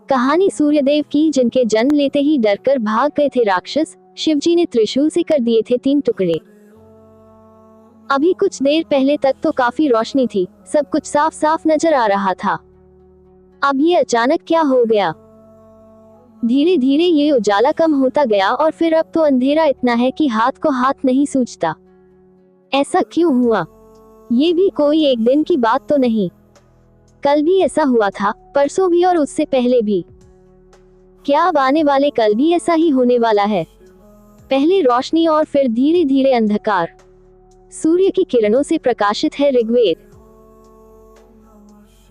कहानी सूर्यदेव की, जिनके जन्म लेते ही डरकर भाग गए थे राक्षस। शिवजी ने त्रिशूल से कर दिए थे 3 टुकड़े। अभी कुछ देर पहले तक तो काफी रोशनी थी, सब कुछ साफ साफ नजर आ रहा था। अब ये अचानक क्या हो गया? धीरे धीरे ये उजाला कम होता गया और फिर अब तो अंधेरा इतना है कि हाथ को हाथ नहीं सूझता। ऐसा क्यों हुआ? ये भी कोई एक दिन की बात तो नहीं। कल भी ऐसा हुआ था, परसों भी और उससे पहले भी। क्या अब आने वाले कल भी ऐसा ही होने वाला है? पहले रोशनी और फिर धीरे धीरे अंधकार। सूर्य की किरणों से प्रकाशित है ऋग्वेद।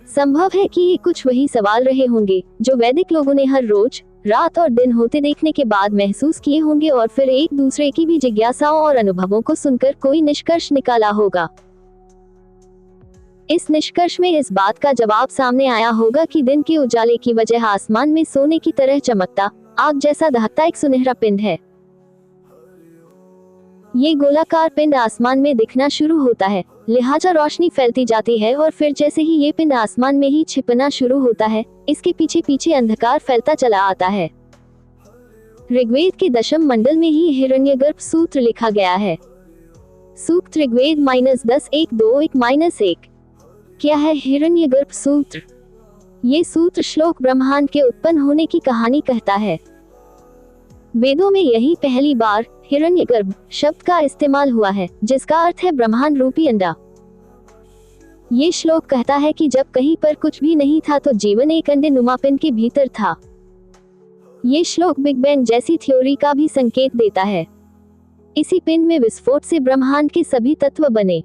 संभव है कि ये कुछ वही सवाल रहे होंगे जो वैदिक लोगों ने हर रोज रात और दिन होते देखने के बाद महसूस किए होंगे और फिर एक दूसरे की भी जिज्ञासाओं और अनुभवों को सुनकर कोई निष्कर्ष निकाला होगा। इस निष्कर्ष में इस बात का जवाब सामने आया होगा कि दिन के उजाले की वजह आसमान में सोने की तरह चमकता, आग जैसा दहकता एक सुनहरा पिंड है। ये गोलाकार पिंड आसमान में दिखना शुरू होता है, लिहाजा रोशनी फैलती जाती है और फिर जैसे ही ये पिंड आसमान में ही छिपना शुरू होता है, इसके पीछे पीछे अंधकार फैलता चला आता है। ऋग्वेद के दशम मंडल में ही हिरण्यगर्भ सूत्र लिखा गया है। सूक्त ऋग्वेद -10:1-2-1-1। क्या है हिरण्यगर्भ सूत्र? ये सूत्र श्लोक ब्रह्मांड के उत्पन्न होने की कहानी कहता है। वेदों में यही पहली बार हिरण्यगर्भ शब्द का इस्तेमाल हुआ है, जिसका अर्थ है ब्रह्मांड रूपी अंडा। ये श्लोक कहता है कि जब कहीं पर कुछ भी नहीं था तो जीवन एक अंडे नुमा पिंड के भीतर था। ये श्लोक बिग बैंग जैसी थ्योरी का भी संकेत देता है। इसी पिंड में विस्फोट से ब्रह्मांड के सभी तत्व बने।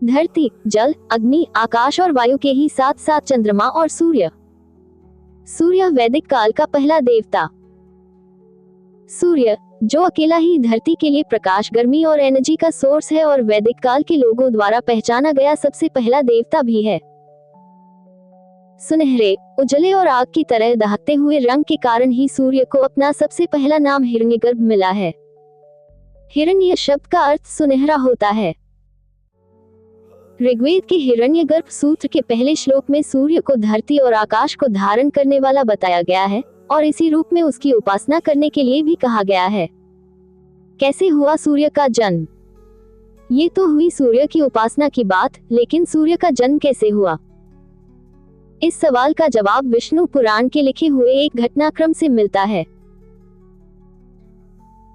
धरती, जल, अग्नि, आकाश और वायु के ही साथ साथ चंद्रमा और सूर्य। सूर्य वैदिक काल का पहला देवता। सूर्य, जो अकेला ही धरती के लिए प्रकाश, गर्मी और एनर्जी का सोर्स है और वैदिक काल के लोगों द्वारा पहचाना गया सबसे पहला देवता भी है। सुनहरे, उजले और आग की तरह दहकते हुए रंग के कारण ही सूर्य को अपना सबसे पहला नाम हिरण्यगर्भ मिला है। हिरण्य शब्द का अर्थ सुनहरा होता है। ऋग्वेद के हिरण्यगर्भ सूत्र के पहले श्लोक में सूर्य को धरती और आकाश को धारण करने वाला बताया गया है और इसी रूप में उसकी उपासना करने के लिए भी कहा गया है। कैसे हुआ सूर्य का जन्म? ये तो हुई सूर्य की उपासना की बात, लेकिन सूर्य का जन्म कैसे हुआ? इस सवाल का जवाब विष्णु पुराण के लिखे हुए एक घटनाक्रम से मिलता है।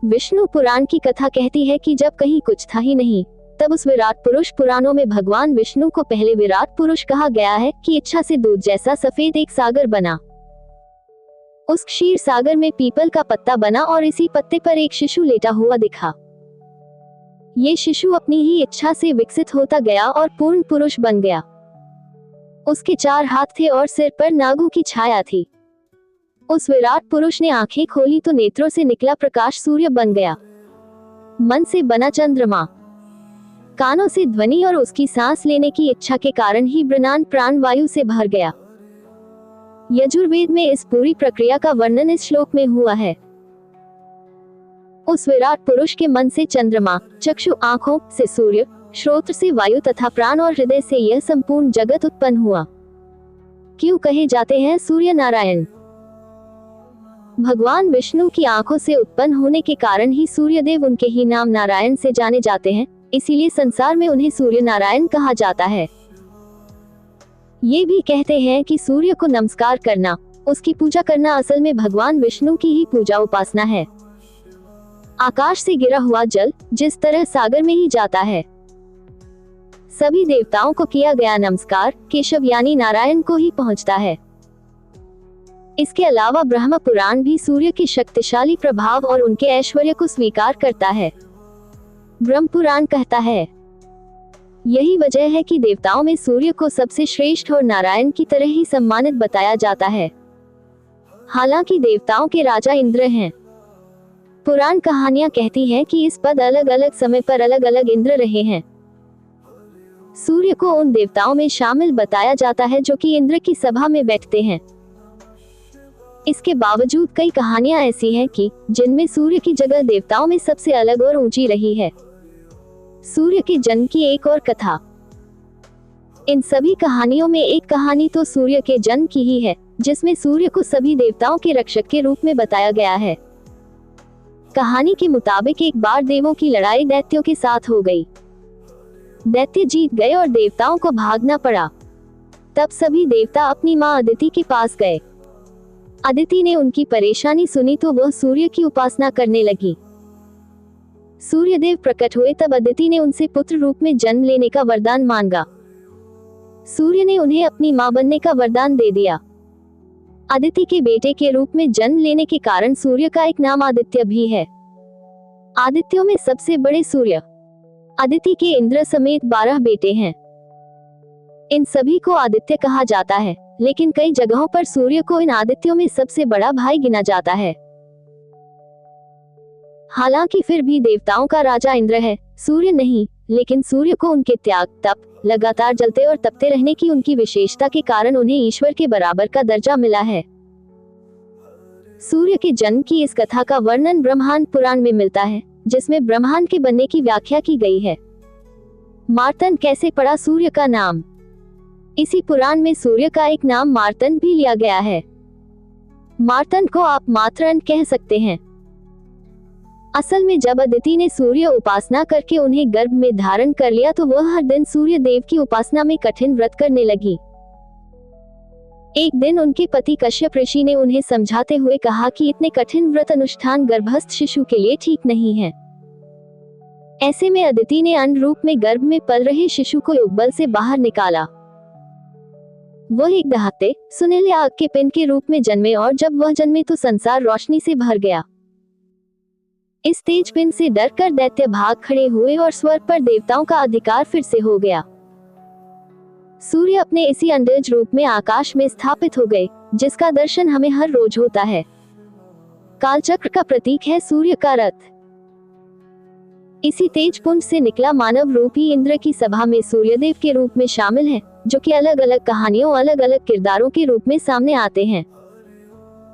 विष्णु पुराण की कथा कहती है कि जब कहीं कुछ था ही नहीं, तब उस विराट पुरुष, पुराणों में भगवान विष्णु को पहले विराट पुरुष कहा गया है, कि इच्छा से दूध जैसा सफेद एक सागर बना। उस क्षीर सागर में पीपल का पत्ता बना और इसी पत्ते पर एक शिशु लेटा हुआ दिखा। ये शिशु अपनी ही इच्छा से विकसित होता गया और पूर्ण पुरुष बन गया। उसके 4 हाथ थे और सिर पर नागों की छाया थी। उस विराट पुरुष ने आंखें खोली तो नेत्रों से निकला प्रकाश सूर्य बन गया। मन से बना चंद्रमा। कानों से ध्वनि और उसकी सांस लेने की इच्छा के कारण ही ब्रह्मांड प्राण वायु से भर गया। यजुर्वेद में इस पूरी प्रक्रिया का वर्णन इस श्लोक में हुआ है। उस विराट पुरुष के मन से चंद्रमा, चक्षु आंखों से सूर्य, श्रोत्र से वायु तथा प्राण और हृदय से यह संपूर्ण जगत उत्पन्न हुआ। क्यों कहे जाते हैं सूर्य नारायण? भगवान विष्णु की आंखों से उत्पन्न होने के कारण ही सूर्यदेव उनके ही नाम नारायण से जाने जाते हैं, इसीलिए संसार में उन्हें सूर्य नारायण कहा जाता है। ये भी कहते हैं कि सूर्य को नमस्कार करना, उसकी पूजा करना असल में भगवान विष्णु की ही पूजा उपासना है। आकाश से गिरा हुआ जल जिस तरह सागर में ही जाता है, सभी देवताओं को किया गया नमस्कार केशव यानी नारायण को ही पहुंचता है। इसके अलावा ब्रह्म पुराण भी सूर्य के शक्तिशाली प्रभाव और उनके ऐश्वर्य को स्वीकार करता है। ब्रह्म पुराण कहता है, यही वजह है कि देवताओं में सूर्य को सबसे श्रेष्ठ और नारायण की तरह ही सम्मानित बताया जाता है। हालांकि देवताओं के राजा इंद्र हैं। पुराण कहानियां कहती हैं कि इस पद अलग अलग समय पर अलग अलग इंद्र रहे हैं। सूर्य को उन देवताओं में शामिल बताया जाता है जो कि इंद्र की सभा में बैठते हैं। इसके बावजूद कई कहानियां ऐसी हैं कि जिनमें सूर्य की जगह देवताओं में सबसे अलग और ऊंची रही है। सूर्य के जन्म की एक और कथा। इन सभी कहानियों में एक कहानी तो सूर्य के जन्म की ही है, जिसमें सूर्य को सभी देवताओं के रक्षक के रूप में बताया गया है। कहानी के मुताबिक एक बार देवों की लड़ाई दैत्यों के साथ हो गई। दैत्य जीत गए और देवताओं को भागना पड़ा। तब सभी देवता अपनी मां अदिति के पास गए। अदिति ने उनकी परेशानी सुनी तो वह सूर्य की उपासना करने लगी। सूर्यदेव प्रकट हुए तब अदिति ने उनसे पुत्र रूप में जन्म लेने का वरदान मांगा। सूर्य ने उन्हें अपनी मां बनने का वरदान दे दिया। अदिति के बेटे के रूप में जन्म लेने के कारण सूर्य का एक नाम आदित्य भी है। आदित्यों में सबसे बड़े सूर्य। अदिति के इंद्र समेत 12 बेटे हैं। इन सभी को आदित्य कहा जाता है, लेकिन कई जगहों पर सूर्य को इन आदित्यों में सबसे बड़ा भाई गिना जाता है। हालांकि फिर भी देवताओं का राजा इंद्र है, सूर्य नहीं, लेकिन सूर्य को उनके त्याग, तप, लगातार जलते और तपते रहने की उनकी विशेषता के कारण उन्हें ईश्वर के बराबर का दर्जा मिला है। सूर्य के जन्म की इस कथा का वर्णन ब्रह्मांड पुराण में मिलता है, जिसमें ब्रह्मांड के बनने की व्याख्या की गई है। मार्तंड कैसे पड़ा सूर्य का नाम? इसी पुराण में सूर्य का एक नाम मार्तंड भी लिया गया है। मार्तंड को आप मातृंड कह सकते हैं। असल में जब अदिति ने सूर्य उपासना करके उन्हें गर्भ में धारण कर लिया तो वह हर दिन सूर्य देव की उपासना में कठिन व्रत करने लगी। एक दिन उनके पति कश्यप ऋषि ने उन्हें समझाते हुए कहा कि इतने कठिन व्रत अनुष्ठान गर्भस्थ शिशु के लिए ठीक नहीं है। ऐसे में अदिति ने अन्न रूप में गर्भ में पल रहे शिशु को युगबल से बाहर निकाला। वह एक दहकते सुनहले आग के पिंड के रूप में जन्मे और जब वह जन्मे तो संसार रोशनी से भर गया। इस तेज पिंड से डरकर दैत्य भाग खड़े हुए और स्वर्ग पर देवताओं का अधिकार फिर से हो गया। सूर्य अपने इसी अंडज रूप में आकाश में स्थापित हो गए, जिसका दर्शन हमें हर रोज होता है। कालचक्र का प्रतीक है सूर्य का रथ। इसी तेज पुंज से निकला मानव रूपी इंद्र की सभा में सूर्यदेव के रूप में शामिल है, जो कि अलग अलग कहानियों, अलग अलग किरदारों के रूप में सामने आते हैं।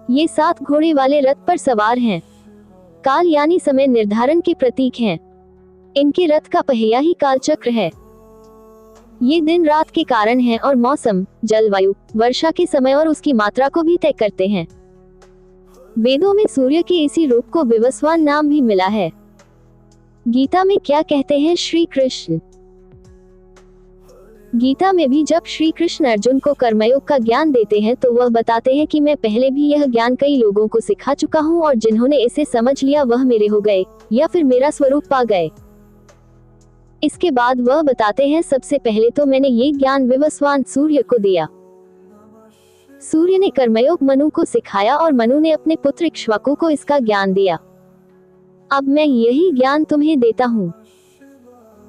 ये 7 घोड़े वाले रथ पर सवार हैं। काल यानी समय निर्धारण के प्रतीक हैं। इनके रथ का पहिया ही कालचक्र है। ये दिन रात के कारण है और मौसम, जलवायु, वर्षा के समय और उसकी मात्रा को भी तय करते हैं। वेदों में सूर्य के इसी रूप को विवस्वान नाम भी मिला है। गीता में क्या कहते हैं श्री कृष्ण? गीता में भी जब श्री कृष्ण अर्जुन को कर्मयोग का ज्ञान देते हैं तो वह बताते हैं कि मैं पहले भी यह ज्ञान कई लोगों को सिखा चुका हूँ और जिन्होंने इसे समझ लिया वह मेरे हो गए या फिर मेरा स्वरूप पा गए। इसके बाद वह बताते हैं सबसे पहले तो मैंने ये ज्ञान विवस्वान सूर्य को दिया। सूर्य ने कर्मयोग मनु को सिखाया और मनु ने अपने पुत्र इक्ष्वाकु को इसका ज्ञान दिया। अब मैं यही ज्ञान तुम्हें देता हूँ।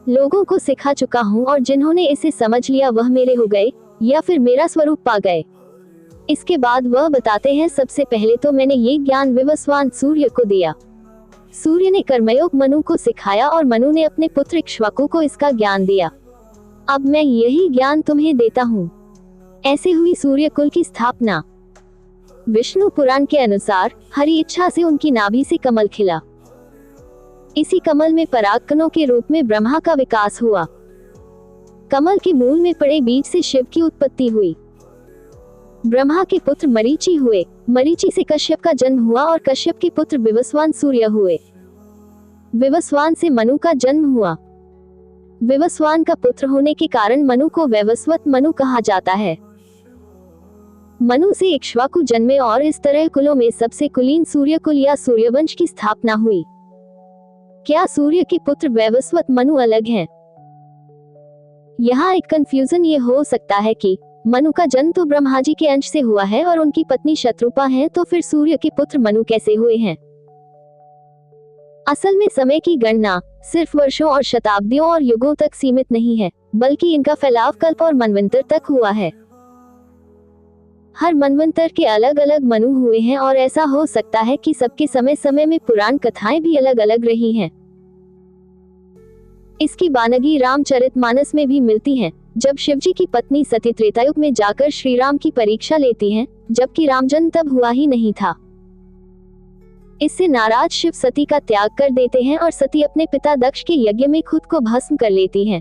लोगों को सिखा चुका हूँ और जिन्होंने इसे समझ लिया वह मेरे हो गए या फिर मेरा स्वरूप पा गए। इसके बाद वह बताते हैं सबसे पहले तो मैंने ये ज्ञान विवस्वान सूर्य को दिया। सूर्य ने कर्मयोग मनु को सिखाया और मनु ने अपने पुत्र इक्ष्वाकु को इसका ज्ञान दिया। अब मैं यही ज्ञान तुम्हें देता हूँ। ऐसे हुई सूर्य कुल की स्थापना। विष्णु पुराण के अनुसार हरि इच्छा से उनकी नाभि से कमल खिला। इसी कमल में परागकणों के रूप में ब्रह्मा का विकास हुआ। कमल के मूल में पड़े बीज से शिव की उत्पत्ति हुई। ब्रह्मा के पुत्र मरीचि हुए। मरीचि से कश्यप का जन्म हुआ और कश्यप के पुत्र विवस्वान सूर्य हुए। विवस्वान से मनु का जन्म हुआ। विवस्वान का पुत्र होने के कारण मनु को वैवस्वत मनु कहा जाता है। मनु से इक्ष्वाकु जन्मे और इस तरह कुलों में सबसे कुलीन सूर्य कुल या सूर्यवंश की स्थापना हुई। क्या सूर्य के पुत्र वैवस्वत मनु अलग हैं? यहाँ एक कंफ्यूजन ये हो सकता है कि मनु का जन्म तो ब्रह्मा जी के अंश से हुआ है और उनकी पत्नी शत्रुपा है, तो फिर सूर्य के पुत्र मनु कैसे हुए हैं? असल में समय की गणना सिर्फ वर्षों और शताब्दियों और युगों तक सीमित नहीं है, बल्कि इनका फैलाव कल्प और मनवंतर तक हुआ है। हर मनवंतर के अलग अलग मनु हुए हैं और ऐसा हो सकता है कि सबके समय समय में पुराण कथाएं भी अलग अलग रही हैं। इसकी बानगी रामचरितमानस में भी मिलती हैं, जब शिवजी की पत्नी सती त्रेतायुग में जाकर श्री राम की परीक्षा लेती हैं, जबकि रामजन्म तब हुआ ही नहीं था। इससे नाराज शिव सती का त्याग कर देते हैं और सती अपने पिता दक्ष के यज्ञ में खुद को भस्म कर लेती हैं।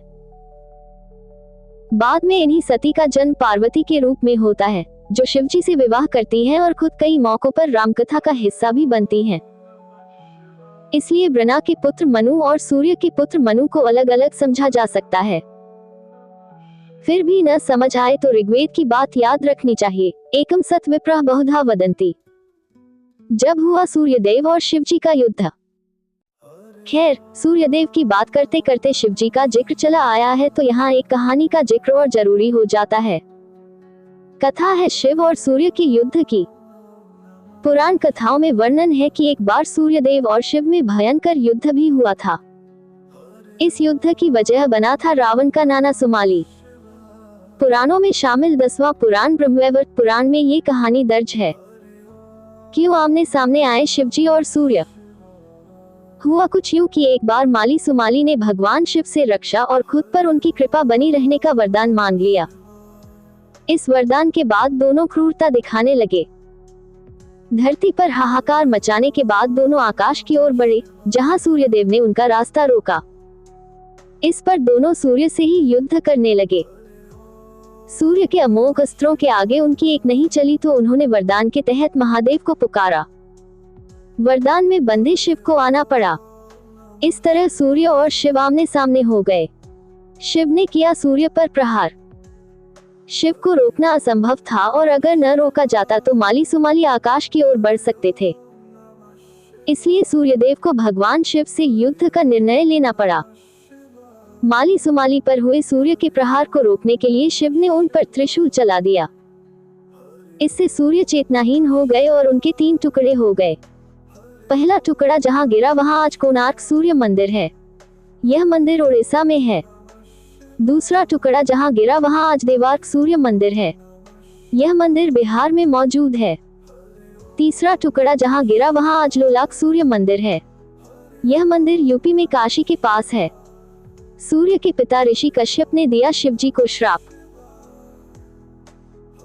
बाद में इन्हीं सती का जन्म पार्वती के रूप में होता है, जो शिवजी से विवाह करती हैं और खुद कई मौकों पर रामकथा का हिस्सा भी बनती हैं। इसलिए ब्रह्मा के पुत्र मनु और सूर्य के पुत्र मनु को अलग अलग समझा जा सकता है। फिर भी न समझ आए तो ऋग्वेद की बात याद रखनी चाहिए, एकम सत विप्रः बहुधा वदन्ति। जब हुआ सूर्यदेव और शिवजी का युद्ध। खैर, सूर्यदेव की बात करते करते शिवजी का जिक्र चला आया है तो यहाँ एक कहानी का जिक्र और जरूरी हो जाता है। कथा है शिव और सूर्य के युद्ध की। पुराण कथाओं में वर्णन है कि एक बार सूर्यदेव और शिव में भयंकर युद्ध भी हुआ था। इस युद्ध की वजह बना था रावण का नाना सुमाली। पुराणों में शामिल 10वां पुराण ब्रह्मवैवर्त पुराण में ये कहानी दर्ज है। क्यों आमने सामने आए शिवजी और सूर्य। हुआ कुछ यूं कि एक बार माली सुमाली ने भगवान शिव से रक्षा और खुद पर उनकी कृपा बनी रहने का वरदान मांग लिया। इस वरदान के बाद दोनों क्रूरता दिखाने लगे। धरती पर हाहाकार मचाने के बाद दोनों आकाश की ओर बढ़े, जहां सूर्यदेव ने उनका रास्ता रोका। इस पर दोनों सूर्य से ही युद्ध करने लगे। सूर्य के अमोघ अस्त्रों के आगे उनकी एक नहीं चली तो उन्होंने वरदान के तहत महादेव को पुकारा। वरदान में बंधे शिव को आना पड़ा। इस तरह सूर्य और शिव आमने सामने हो गए। शिव ने किया सूर्य पर प्रहार। शिव को रोकना असंभव था और अगर न रोका जाता तो माली सुमाली आकाश की ओर बढ़ सकते थे। इसलिए सूर्यदेव को भगवान शिव से युद्ध का निर्णय लेना पड़ा। माली सुमाली पर हुए सूर्य के प्रहार को रोकने के लिए शिव ने उन पर त्रिशूल चला दिया। इससे सूर्य चेतनाहीन हो गए और उनके 3 टुकड़े हो गए। पहला टुकड़ा जहां गिरा वहां आज कोणार्क सूर्य मंदिर है। यह मंदिर उड़ीसा में है। दूसरा टुकड़ा जहां गिरा वहां आज देवार्क सूर्य मंदिर है। यह मंदिर बिहार में मौजूद है। तीसरा टुकड़ा जहां गिरा वहां आज लोलाक सूर्य मंदिर है। यह मंदिर यूपी में काशी के पास है। सूर्य के पिता ऋषि कश्यप ने दिया शिवजी को श्राप।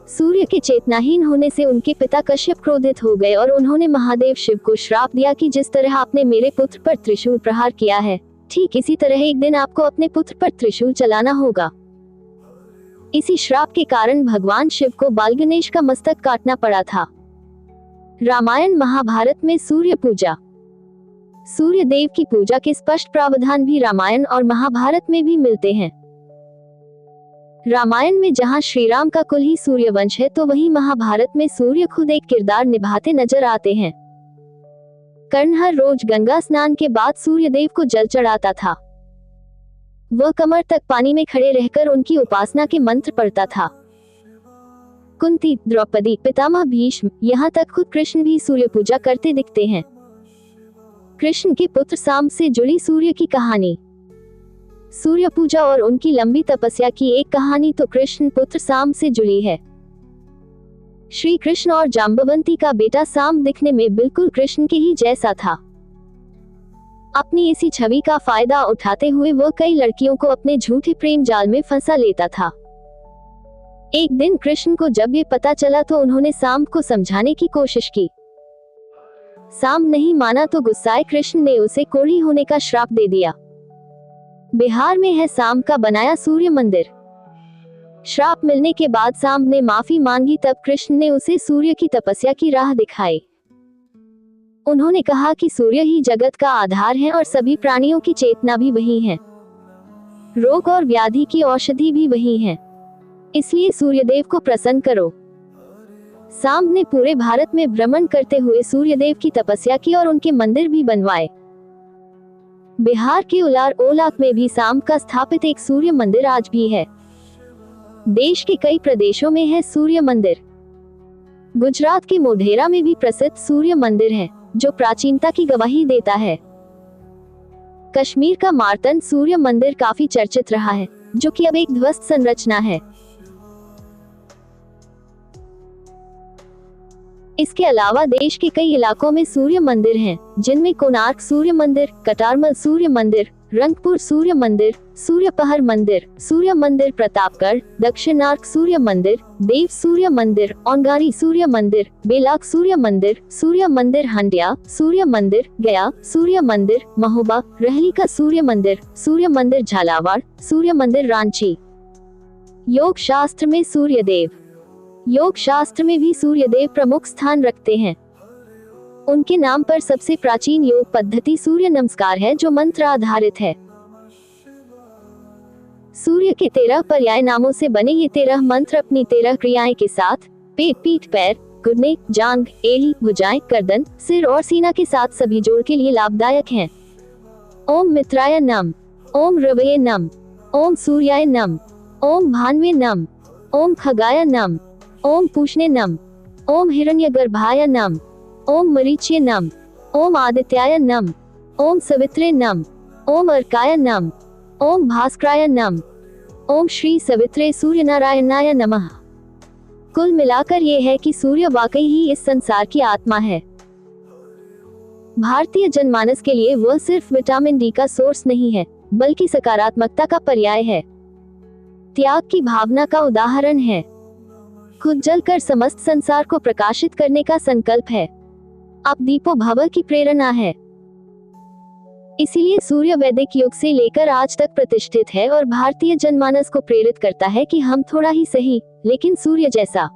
सूर्य के चेतनाहीन होने से उनके पिता कश्यप क्रोधित हो गए और उन्होंने महादेव शिव को श्राप दिया कि जिस तरह आपने मेरे पुत्र पर त्रिशूल प्रहार किया है, ठीक इसी तरह एक दिन आपको अपने पुत्र पर त्रिशूल चलाना होगा। इसी श्राप के कारण भगवान शिव को बालगणेश का मस्तक काटना पड़ा था। रामायण महाभारत में सूर्य पूजा। सूर्य देव की पूजा के स्पष्ट प्रावधान भी रामायण और महाभारत में भी मिलते हैं। रामायण में जहां श्री राम का कुल ही सूर्यवंश है तो वहीं महाभारत में सूर्य खुद एक किरदार निभाते नजर आते हैं। कर्ण हर रोज गंगा स्नान के बाद सूर्यदेव को जल चढ़ाता था। वह कमर तक पानी में खड़े रहकर उनकी उपासना के मंत्र पढ़ता था। कुंती, द्रौपदी, पितामह भीष्म, यहाँ तक खुद कृष्ण भी सूर्य पूजा करते दिखते हैं। कृष्ण के पुत्र साम से जुड़ी सूर्य की कहानी। सूर्य पूजा और उनकी लंबी तपस्या की एक कहानी तो कृष्ण पुत्र साम से जुड़ी है। श्री कृष्ण और जाम्बवंती का बेटा साम दिखने में बिल्कुल कृष्ण के ही जैसा था। अपनी इसी छवि का फायदा उठाते हुए वह कई लड़कियों को अपने झूठे प्रेम जाल में फंसा लेता था। एक दिन कृष्ण को जब ये पता चला तो उन्होंने साम को समझाने की कोशिश की। साम नहीं माना तो गुस्साए कृष्ण ने उसे कोढ़ी होने का श्राप दे दिया। बिहार में है साम का बनाया सूर्य मंदिर। श्राप मिलने के बाद साम ने माफी मांगी, तब कृष्ण ने उसे सूर्य की तपस्या की राह दिखाई। उन्होंने कहा कि सूर्य ही जगत का आधार है और सभी प्राणियों की चेतना भी वही है। रोग और व्याधि की औषधि भी वही है। इसलिए सूर्यदेव को प्रसन्न करो। साम ने पूरे भारत में भ्रमण करते हुए सूर्यदेव की तपस्या की और उनके मंदिर भी बनवाए। बिहार के उलार ओलाक में भी साम का स्थापित एक सूर्य मंदिर आज भी है। देश के कई प्रदेशों में है सूर्य मंदिर। गुजरात के मोढेरा में भी प्रसिद्ध सूर्य मंदिर है, जो प्राचीनता की गवाही देता है। कश्मीर का मार्तंड सूर्य मंदिर काफी चर्चित रहा है, जो कि अब एक ध्वस्त संरचना है। इसके अलावा देश के कई इलाकों में सूर्य मंदिर हैं, जिनमें कोणार्क सूर्य मंदिर, कटारमल सूर्य मंदिर, रंगपुर सूर्य मंदिर, सूर्यपहर मंदिर, सूर्य मंदिर प्रतापगढ़, दक्षिणार्क सूर्य मंदिर, देव सूर्य मंदिर, औंगारी सूर्य मंदिर, बेलाक सूर्य मंदिर हंडिया सूर्य मंदिर, गया सूर्य मंदिर, महोबा, रहली का सूर्य मंदिर झालावाड़, सूर्य मंदिर रांची। योग शास्त्र में सूर्यदेव योग शास्त्र में भी सूर्यदेव प्रमुख स्थान रखते हैं। उनके नाम पर सबसे प्राचीन योग पद्धति सूर्य नमस्कार है, जो मंत्र आधारित है। सूर्य के 13 पर्याय नामों से बने ये 13 मंत्र अपनी 13 क्रियाएं के साथ पेट, पीठ, पैर, घुटने, जांघ, एड़ी, भुजाएं, गर्दन, सिर और सीना के साथ सभी जोड़ के लिए लाभदायक हैं। ओम मित्राय नम, ओम रवये नम, ओम सूर्याय नम, ओम भान्वे नम, ओम खगाय नम, ओम पूष्णे नम, ओम हिरण्यगर्भाय नम, ओम मरीच्ये नम, ओम आदित्याय नम, ओम सवित्रे नम, ओम अर्काय नम, ओम भास्कराय नम, ओम श्री सवित्रे सूर्यनारायणाय नमः। कुल मिलाकर ये है कि सूर्य वाकई ही इस संसार की आत्मा है। भारतीय जनमानस के लिए वह सिर्फ विटामिन डी का सोर्स नहीं है, बल्कि सकारात्मकता का पर्याय है, त्याग की भावना का उदाहरण है, खुद जलकर समस्त संसार को प्रकाशित करने का संकल्प है, आप दीपो भव की प्रेरणा है। इसीलिए सूर्य वैदिक युग से लेकर आज तक प्रतिष्ठित है और भारतीय जनमानस को प्रेरित करता है कि हम थोड़ा ही सही, लेकिन सूर्य जैसा